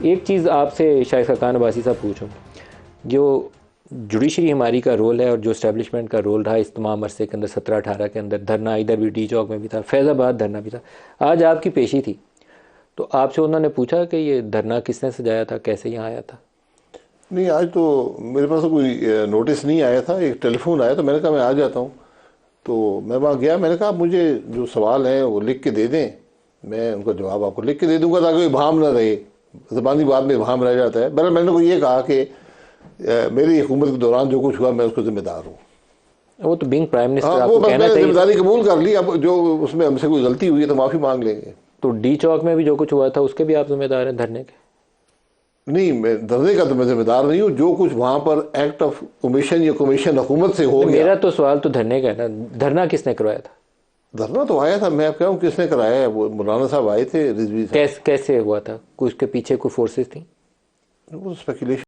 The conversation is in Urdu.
ایک چیز آپ سے شاہد خاقان عباسی صاحب پوچھوں، جو جوڈیشری ہماری کا رول ہے اور جو اسٹیبلشمنٹ کا رول رہا اس تمام عرصے کے اندر 17-18 کے اندر، دھرنا ادھر بھی ڈی چوک میں بھی تھا، فیض آباد دھرنا بھی تھا، آج آپ کی پیشی تھی، تو آپ سے انہوں نے پوچھا کہ یہ دھرنا کس نے سجایا تھا، کیسے یہاں آیا تھا؟ نہیں، آج تو میرے پاس کوئی نوٹس نہیں آیا تھا، ایک ٹیلی فون آیا تو میں نے کہا میں آ جاتا ہوں، تو میں وہاں گیا، میں نے کہا مجھے جو سوال ہیں وہ لکھ کے دے دیں، میں ان کا جواب آپ کو لکھ کے دے دوں گا تاکہ ابہام نہ رہے، زبانی بات میں ابہام رہ جاتا ہے۔ بہرحال میں نے کو یہ کہا کہ میری حکومت کے دوران جو کچھ ہوا میں اس کو ذمہ دار ہوں۔ وہ تو بینگ پرائم منسٹر ہاں، آپ وہ کو بس کہنا میں نے چاہیے ذمہ تھا۔ داری قبول کر لی، اب جو اس میں ہم سے کوئی غلطی ہوئی ہے تو معافی مانگ لیں گے۔ تو ڈی چوک میں بھی جو کچھ ہوا تھا اس کے بھی آپ ذمہ دار ہیں دھرنے کے؟ نہیں، میں دھرنے کا تو میں ذمہ دار نہیں ہوں، جو کچھ وہاں پر ایکٹ آف کمیشن یا کمیشن حکومت سے ہو گیا۔ میرا تو سوال تو دھرنے کا ہے نا، دھرنا کس نے کروایا تھا؟ دھرنا تو آیا تھا، میں آپ کہہ رہا ہوں کس نے کرایا ہے، وہ مولانا صاحب آئے تھے، رضوی صاحب۔ کیسے ہوا تھا؟ کوئی اس کے پیچھے کوئی فورسز تھیں؟ وہ اسپیکولیشن